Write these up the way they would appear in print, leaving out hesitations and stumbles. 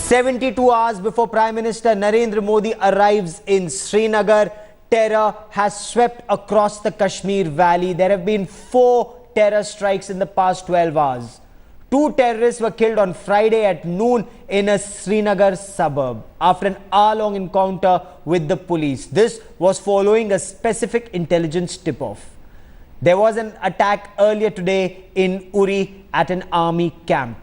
72 hours before Prime Minister Narendra Modi arrives in Srinagar, terror has swept across the Kashmir Valley. There have been 4 terror strikes in the past 12 hours. 2 terrorists were killed on Friday at noon in a Srinagar suburb after an hour-long encounter with the police. This was following a specific intelligence tip-off. There was an attack earlier today in Uri at an army camp.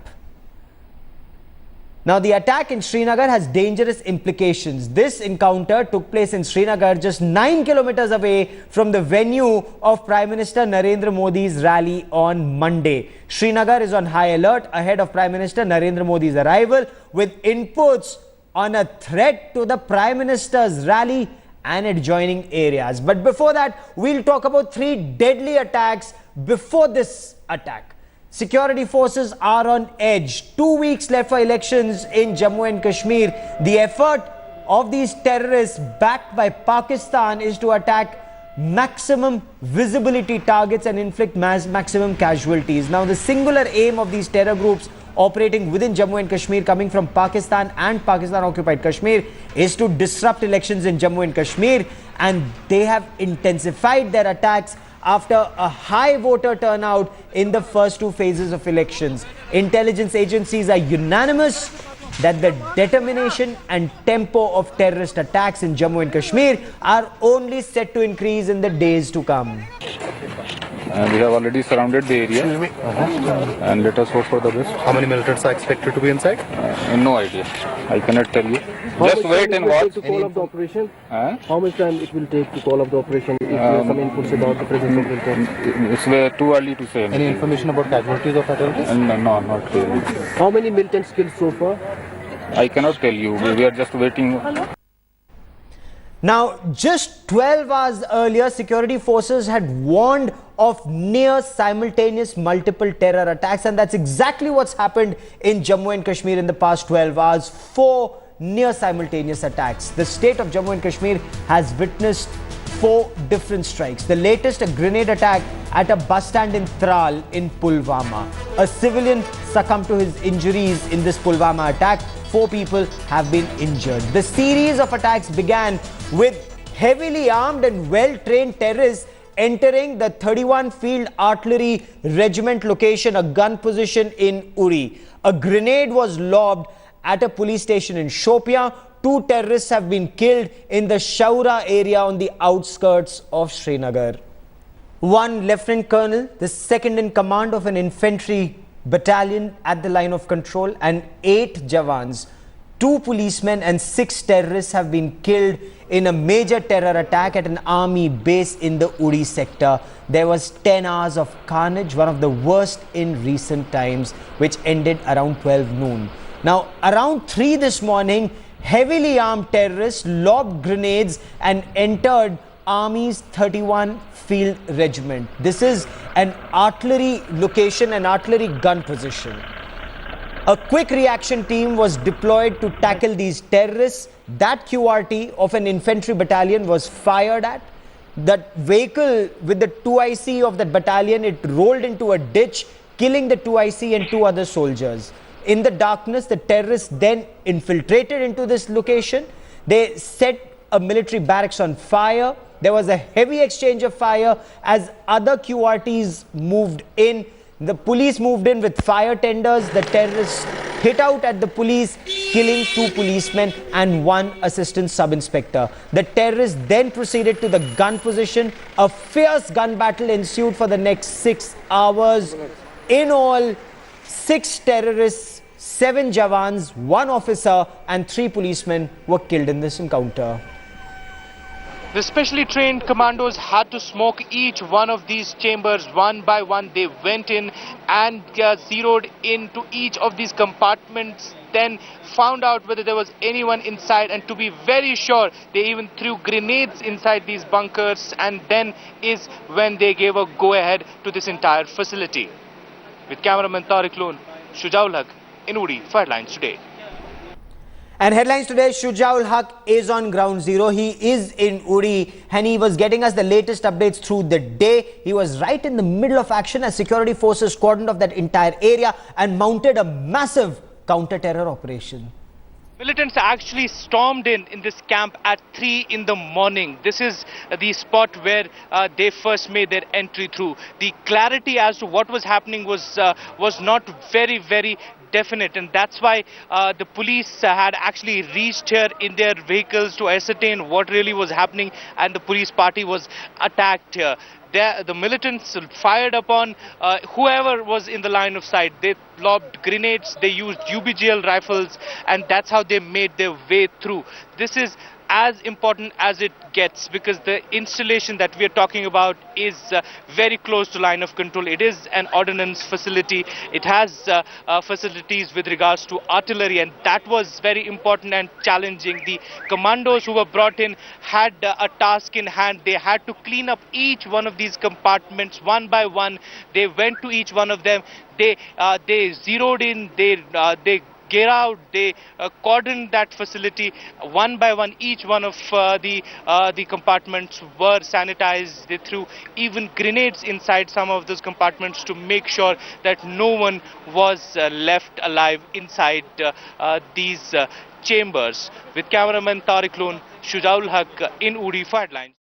Now, the attack in Srinagar has dangerous implications. This encounter took place in Srinagar, just 9 kilometers away from the venue of Prime Minister Narendra Modi's rally on Monday. Srinagar is on high alert ahead of Prime Minister Narendra Modi's arrival, with inputs on a threat to the Prime Minister's rally and adjoining areas. But before that, we'll talk about 3 deadly attacks before this attack. Security forces are on edge. 2 weeks left for elections in Jammu and Kashmir. The effort of these terrorists backed by Pakistan is to attack maximum visibility targets and inflict maximum casualties. Now, the singular aim of these terror groups operating within Jammu and Kashmir, coming from Pakistan and Pakistan-occupied Kashmir, is to disrupt elections in Jammu and Kashmir, and they have intensified their attacks after a high voter turnout in the first 2 phases of elections. Intelligence agencies are unanimous that the determination and tempo of terrorist attacks in Jammu and Kashmir are only set to increase in the days to come. We have already surrounded the area. And let us hope for the best. How many militants are expected to be inside? No idea. I cannot tell you. Just wait and watch. To call up the operation? How much time it will take to call up the operation if you have some inputs about the presence of militants? It's too early to say. Any information about casualties of attackers? No, not really. How many militants killed so far? I cannot tell you. We are just waiting. Now, just 12 hours earlier, security forces had warned of near simultaneous multiple terror attacks, and that's exactly what's happened in Jammu and Kashmir in the past 12 hours. 4 near simultaneous attacks. The state of Jammu and Kashmir has witnessed 4 different strikes. The latest, a grenade attack at a bus stand in Tral in Pulwama. A civilian succumbed to his injuries in this Pulwama attack. 4 people have been injured. The series of attacks began with heavily armed and well-trained terrorists entering the 31 Field Artillery Regiment location, a gun position in Uri. A grenade was lobbed at a police station in Shopia. 2 terrorists have been killed in the Shaura area on the outskirts of Srinagar. One lieutenant colonel, the second in command of an infantry battalion at the line of control, and 8 Jawans, 2 policemen and 6 terrorists have been killed in a major terror attack at an army base in the Uri sector. There was 10 hours of carnage, one of the worst in recent times, which ended around 12 noon. Now, around 3 this morning, heavily armed terrorists lobbed grenades and entered Army's 31 Field Regiment. This is an artillery location, an artillery gun position. A quick reaction team was deployed to tackle these terrorists. That QRT of an infantry battalion was fired at. That vehicle with the 2IC of that battalion, it rolled into a ditch, killing the 2IC and 2 other soldiers. In the darkness, the terrorists then infiltrated into this location. They set a military barracks on fire. There was a heavy exchange of fire as other QRTs moved in. The police moved in with fire tenders. The terrorists hit out at the police, killing 2 policemen and 1 assistant sub-inspector. The terrorists then proceeded to the gun position. A fierce gun battle ensued for the next 6 hours. In all, 6 terrorists, 7 Jawans, 1 officer and 3 policemen were killed in this encounter. The specially trained commandos had to smoke each one of these chambers one by one. They went in and zeroed into each of these compartments, then found out whether there was anyone inside, and to be very sure, they even threw grenades inside these bunkers, and then is when they gave a go-ahead to this entire facility. With cameraman Tariq Loon, Shujaul Haq in Uri for Headlines Today. And Headlines Today, Shujaul Haq is on ground zero. He is in Uri and he was getting us the latest updates through the day. He was right in the middle of action as security forces cordoned off that entire area and mounted a massive counter-terror operation. Militants actually stormed in this camp at 3 in the morning. This is the spot where they first made their entry through. The clarity as to what was happening was not very definite, and that's why the police had actually reached here in their vehicles to ascertain what really was happening, and the police party was attacked here. The militants fired upon whoever was in the line of sight. They lobbed grenades, they used UBGL rifles, and that's how they made their way through. This is as important as it gets because the installation that we are talking about is very close to line of control. It is an ordnance facility. It has facilities with regards to artillery, and that was very important and challenging. The commandos who were brought in had a task in hand. They had to clean up each one of these compartments one by one. They went to each one of them. They zeroed in. They get out, they cordoned that facility one by one. Each one of the compartments were sanitized. They threw even grenades inside some of those compartments to make sure that no one was left alive inside these chambers. With cameraman Tariq Loon, Shujaul Haq in Uri for Headlines.